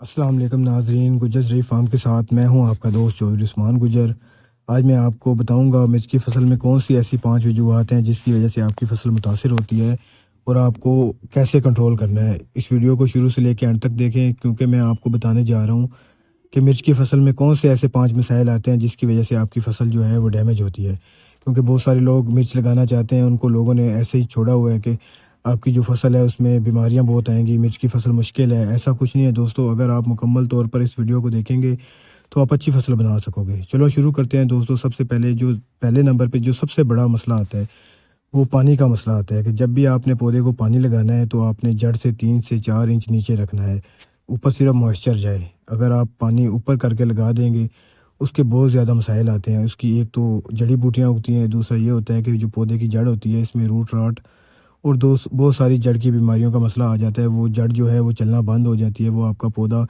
السلام علیکم ناظرین، گجر زرعی فارم کے ساتھ میں ہوں آپ کا دوست چودھری عثمان گجر۔ آج میں آپ کو بتاؤں گا مرچ کی فصل میں کون سی ایسی 5 وجوہات ہیں جس کی وجہ سے آپ کی فصل متاثر ہوتی ہے اور آپ کو کیسے کنٹرول کرنا ہے۔ اس ویڈیو کو شروع سے لے کے اینڈ تک دیکھیں، کیونکہ میں آپ کو بتانے جا رہا ہوں کہ مرچ کی فصل میں کون سے ایسے 5 مسائل آتے ہیں جس کی وجہ سے آپ کی فصل جو ہے وہ ڈیمیج ہوتی ہے۔ کیونکہ بہت سارے لوگ مرچ لگانا چاہتے ہیں، ان کو لوگوں نے ایسے ہی چھوڑا ہوا ہے کہ آپ کی جو فصل ہے اس میں بیماریاں بہت آئیں گی، مرچ کی فصل مشکل ہے۔ ایسا کچھ نہیں ہے دوستو، اگر آپ مکمل طور پر اس ویڈیو کو دیکھیں گے تو آپ اچھی فصل بنا سکو گے۔ چلو شروع کرتے ہیں دوستو۔ سب سے پہلے نمبر پہ جو سب سے بڑا مسئلہ آتا ہے وہ پانی کا مسئلہ آتا ہے کہ جب بھی آپ نے پودے کو پانی لگانا ہے تو آپ نے جڑ سے 3 سے 4 انچ نیچے رکھنا ہے، اوپر صرف موئسچر جائے۔ اگر آپ پانی اوپر کر کے لگا دیں گے اس کے بہت زیادہ مسائل آتے ہیں۔ اس کی ایک تو جڑی بوٹیاں اگتی ہیں، دوسرا یہ ہوتا ہے کہ جو پودے کی جڑ ہوتی ہے اس میں روٹ راٹ اور بہت ساری جڑ کی بیماریوں کا مسئلہ آ جاتا ہے۔ وہ جڑ جو ہے وہ چلنا بند ہو جاتی ہے۔ وہ آپ کا پودا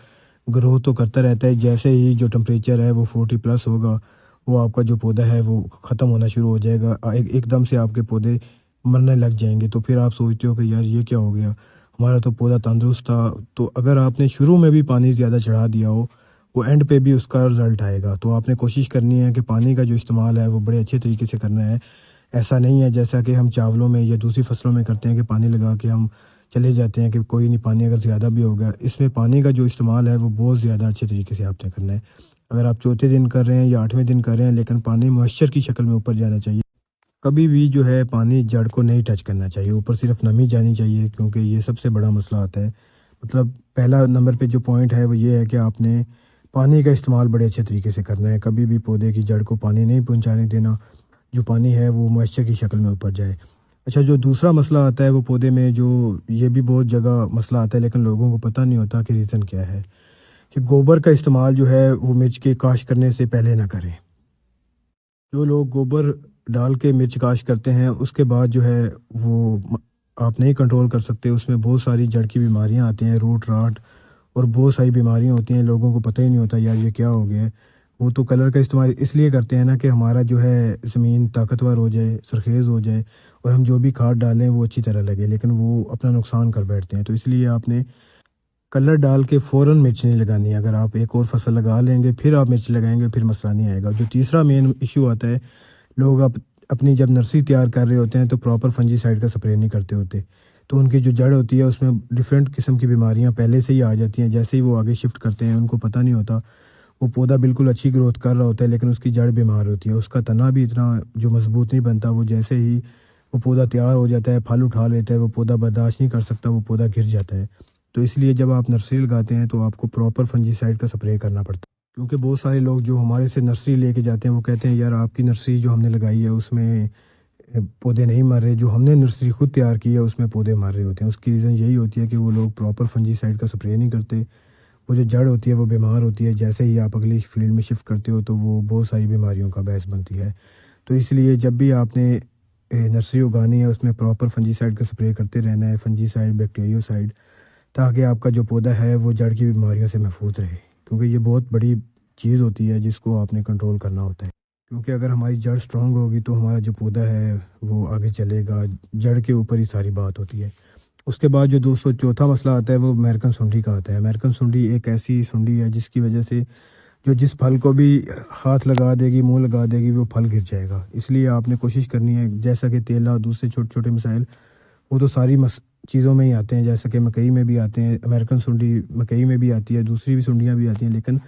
گروتھ تو کرتا رہتا ہے، جیسے ہی جو ٹمپریچر ہے وہ 40+ ہوگا وہ آپ کا جو پودا ہے وہ ختم ہونا شروع ہو جائے گا، ایک دم سے آپ کے پودے مرنے لگ جائیں گے۔ تو پھر آپ سوچتے ہو کہ یار یہ کیا ہو گیا، ہمارا تو پودا تندرست تھا۔ تو اگر آپ نے شروع میں بھی پانی زیادہ چڑھا دیا ہو، وہ اینڈ پہ بھی اس کا رزلٹ آئے گا۔ تو آپ نے کوشش کرنی ہے کہ پانی کا جو استعمال ہے وہ بڑے اچھے طریقے سے کرنا ہے۔ ایسا نہیں ہے جیسا کہ ہم چاولوں میں یا دوسری فصلوں میں کرتے ہیں کہ پانی لگا کے ہم چلے جاتے ہیں کہ کوئی نہیں، پانی اگر زیادہ بھی ہوگا۔ اس میں پانی کا جو استعمال ہے وہ بہت زیادہ اچھے طریقے سے آپ نے کرنا ہے۔ اگر آپ چوتھے دن کر رہے ہیں یا 8ویں دن کر رہے ہیں، لیکن پانی موئسچر کی شکل میں اوپر جانا چاہیے۔ کبھی بھی جو ہے پانی جڑ کو نہیں ٹچ کرنا چاہیے، اوپر صرف نمی جانی چاہیے، کیونکہ یہ سب سے بڑا مسئلہ آتا ہے۔ مطلب پہلا نمبر پہ جو پوائنٹ ہے وہ یہ ہے کہ آپ نے پانی کا استعمال بڑے اچھے طریقے سے کرنا ہے۔ کبھی بھی پودے کی جڑ کو پانی نہیں پہنچانے دینا، جو پانی ہے وہ موئسچر کی شکل میں اوپر جائے۔ اچھا، جو دوسرا مسئلہ آتا ہے وہ پودے میں، جو یہ بھی بہت جگہ مسئلہ آتا ہے لیکن لوگوں کو پتہ نہیں ہوتا کہ ریزن کیا ہے، کہ گوبر کا استعمال جو ہے وہ مرچ کے کاشت کرنے سے پہلے نہ کریں۔ جو لوگ گوبر ڈال کے مرچ کاشت کرتے ہیں اس کے بعد جو ہے وہ آپ نہیں کنٹرول کر سکتے، اس میں بہت ساری جڑ کی بیماریاں آتی ہیں، روٹ راٹ اور بہت ساری بیماریاں ہوتی ہیں۔ لوگوں کو پتہ ہی نہیں ہوتا یار یہ کیا ہو گیا ہے۔ وہ تو کلر کا استعمال اس لیے کرتے ہیں نا کہ ہمارا جو ہے زمین طاقتور ہو جائے، سرخیز ہو جائے، اور ہم جو بھی کھاد ڈالیں وہ اچھی طرح لگے، لیکن وہ اپنا نقصان کر بیٹھتے ہیں۔ تو اس لیے آپ نے کلر ڈال کے فوراً مرچ نہیں لگانی ہے۔ اگر آپ ایک اور فصل لگا لیں گے پھر آپ مرچ لگائیں گے پھر مسئلہ نہیں آئے گا۔ جو تیسرا مین ایشو آتا ہے، لوگ اپنی جب نرسری تیار کر رہے ہوتے ہیں تو پراپر فنجی سائڈ کا سپرے نہیں کرتے ہوتے، تو ان کی جو جڑ ہوتی ہے اس میں ڈیفرنٹ قسم کی بیماریاں پہلے سے ہی آ جاتی ہیں۔ جیسے ہی وہ آگے شفٹ کرتے ہیں ان کو پتہ نہیں ہوتا، وہ پودا بالکل اچھی گروتھ کر رہا ہوتا ہے لیکن اس کی جڑ بیمار ہوتی ہے، اس کا تنا بھی اتنا جو مضبوط نہیں بنتا۔ وہ جیسے ہی وہ پودا تیار ہو جاتا ہے، پھل اٹھا لیتا ہے، وہ پودا برداشت نہیں کر سکتا، وہ پودا گر جاتا ہے۔ تو اس لیے جب آپ نرسری لگاتے ہیں تو آپ کو پراپر فنجی سائڈ کا سپرے کرنا پڑتا ہے۔ کیونکہ بہت سارے لوگ جو ہمارے سے نرسری لے کے جاتے ہیں وہ کہتے ہیں یار آپ کی نرسری جو ہم نے لگائی ہے اس میں پودے نہیں مر رہے، جو ہم نے نرسری خود تیار کی ہے اس میں پودے مر رہے ہوتے ہیں۔ اس کی ریزن یہی ہوتی ہے کہ وہ لوگ پراپر فنجی سائڈ کا سپرے نہیں کرتے، وہ جو جڑ ہوتی ہے وہ بیمار ہوتی ہے۔ جیسے ہی آپ اگلی فیلڈ میں شفٹ کرتے ہو تو وہ بہت ساری بیماریوں کا باعث بنتی ہے۔ تو اس لیے جب بھی آپ نے نرسری اگانی ہے اس میں پراپر فنجی سائڈ کا سپرے کرتے رہنا ہے، فنجی سائڈ، بیکٹیریو سائڈ، تاکہ آپ کا جو پودا ہے وہ جڑ کی بیماریوں سے محفوظ رہے۔ کیونکہ یہ بہت بڑی چیز ہوتی ہے جس کو آپ نے کنٹرول کرنا ہوتا ہے۔ کیونکہ اگر ہماری جڑ سٹرونگ ہوگی تو ہمارا جو پودا ہے وہ آگے چلے گا، جڑ کے اوپر ہی ساری بات ہوتی ہے۔ اس کے بعد جو دوستو چوتھا مسئلہ آتا ہے وہ امریکن سنڈی کا آتا ہے۔ امریکن سنڈی ایک ایسی سنڈی ہے جس کی وجہ سے جو جس پھل کو بھی ہاتھ لگا دے گی، منہ لگا دے گی، وہ پھل گر جائے گا۔ اس لیے آپ نے کوشش کرنی ہے، جیسا کہ تیلا، دوسرے چھوٹے چھوٹے مسائل وہ تو ساری چیزوں میں ہی آتے ہیں، جیسا کہ مکئی میں بھی آتے ہیں۔ امریکن سنڈی مکئی میں بھی آتی ہے، دوسری بھی سنڈیاں بھی آتی ہیں، لیکن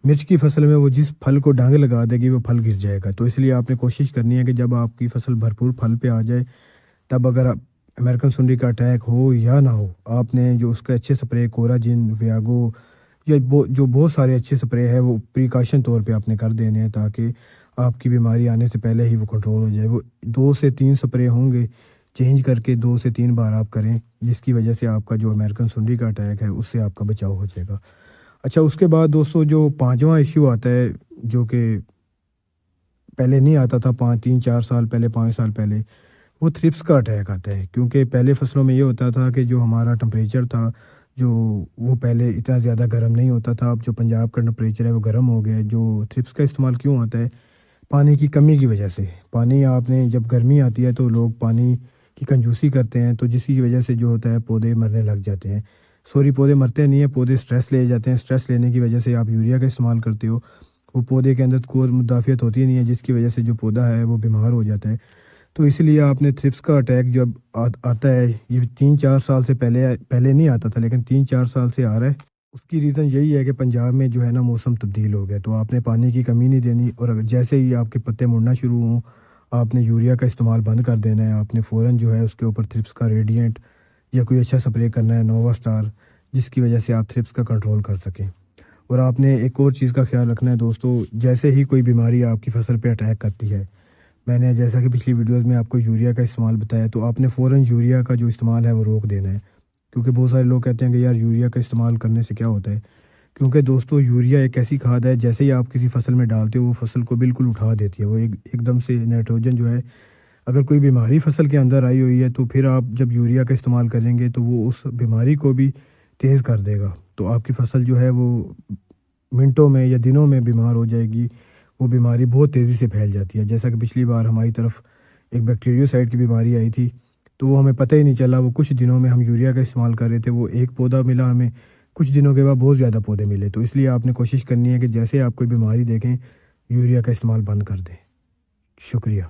مرچ کی فصل میں وہ جس پھل کو ڈانگ لگا دے گی وہ پھل گر جائے گا۔ تو اس لیے آپ نے کوشش کرنی ہے کہ جب آپ کی فصل بھرپور پھل پہ آ جائے، تب اگر امریکن سنڈی کا اٹیک ہو یا نہ ہو، آپ نے جو اس کے اچھے سپرے کوراجن، ویاگو یا جو بہت سارے اچھے سپرے ہیں وہ پریکاشن طور پہ آپ نے کر دینے ہیں، تاکہ آپ کی بیماری آنے سے پہلے ہی وہ کنٹرول ہو جائے۔ وہ 2 سے 3 سپرے ہوں گے، چینج کر کے 2 سے 3 بار آپ کریں، جس کی وجہ سے آپ کا جو امریکن سنڈی کا اٹیک ہے اس سے آپ کا بچاؤ ہو جائے گا۔ اچھا، اس کے بعد دوستو جو 5واں ایشو آتا ہے، جو کہ پہلے نہیں آتا تھا، 3-4 سال پہلے، 5 سال پہلے، وہ تھرپس کا اٹیک آتا ہے۔ کیونکہ پہلے فصلوں میں یہ ہوتا تھا کہ جو ہمارا ٹمپریچر تھا جو وہ پہلے اتنا زیادہ گرم نہیں ہوتا تھا، اب جو پنجاب کا ٹمپریچر ہے وہ گرم ہو گیا ہے۔ جو تھرپس کا استعمال کیوں آتا ہے؟ پانی کی کمی کی وجہ سے۔ پانی آپ نے جب گرمی آتی ہے تو لوگ پانی کی کنجوسی کرتے ہیں، تو جس کی وجہ سے جو ہوتا ہے پودے مرنے لگ جاتے ہیں۔ سوری پودے مرتے نہیں ہیں، پودے سٹریس لے جاتے ہیں، سٹریس لینے کی وجہ سے آپ یوریا کا استعمال کرتے ہو، وہ پودے کے اندر قوت مدافعت ہوتی نہیں ہے، جس کی وجہ سے جو پودا ہے وہ بیمار ہو جاتا ہے۔ تو اس لیے آپ نے تھرپس کا اٹیک جو اب آتا ہے، یہ 3-4 سال سے پہلے نہیں آتا تھا، لیکن 3-4 سال سے آ رہا ہے۔ اس کی ریزن یہی ہے کہ پنجاب میں جو ہے نا موسم تبدیل ہو گیا، تو آپ نے پانی کی کمی نہیں دینی، اور اگر جیسے ہی آپ کے پتے مڑنا شروع ہوں، آپ نے یوریا کا استعمال بند کر دینا ہے۔ آپ نے فوراً جو ہے اس کے اوپر تھرپس کا ریڈینٹ یا کوئی اچھا سپرے کرنا ہے، نووا اسٹار، جس کی وجہ سے آپ تھرپس کا کنٹرول کر سکیں۔ اور آپ نے ایک اور چیز کا خیال رکھنا ہے دوستو، جیسے ہی کوئی بیماری آپ کی فصل پہ اٹیک کرتی ہے، میں نے جیسا کہ پچھلی ویڈیوز میں آپ کو یوریا کا استعمال بتایا، تو آپ نے فوراً یوریا کا جو استعمال ہے وہ روک دینا ہے، کیونکہ بہت سارے لوگ کہتے ہیں کہ یار یوریا کا استعمال کرنے سے کیا ہوتا ہے۔ کیونکہ دوستو یوریا ایک ایسی کھاد ہے، جیسے ہی آپ کسی فصل میں ڈالتے ہو وہ فصل کو بالکل اٹھا دیتی ہے، وہ ایک دم سے نائٹروجن جو ہے، اگر کوئی بیماری فصل کے اندر آئی ہوئی ہے تو پھر آپ جب یوریا کا استعمال کریں گے تو وہ اس بیماری کو بھی تیز کر دے گا، تو آپ کی فصل جو ہے وہ منٹوں میں یا دنوں میں بیمار ہو جائے گی۔ وہ بیماری بہت تیزی سے پھیل جاتی ہے، جیسا کہ پچھلی بار ہماری طرف ایک بیکٹیریوسائڈ کی بیماری آئی تھی، تو وہ ہمیں پتہ ہی نہیں چلا، وہ کچھ دنوں میں ہم یوریا کا استعمال کر رہے تھے، وہ ایک پودا ملا ہمیں، کچھ دنوں کے بعد بہت زیادہ پودے ملے۔ تو اس لیے آپ نے کوشش کرنی ہے کہ جیسے آپ کوئی بیماری دیکھیں، یوریا کا استعمال بند کر دیں۔ شکریہ۔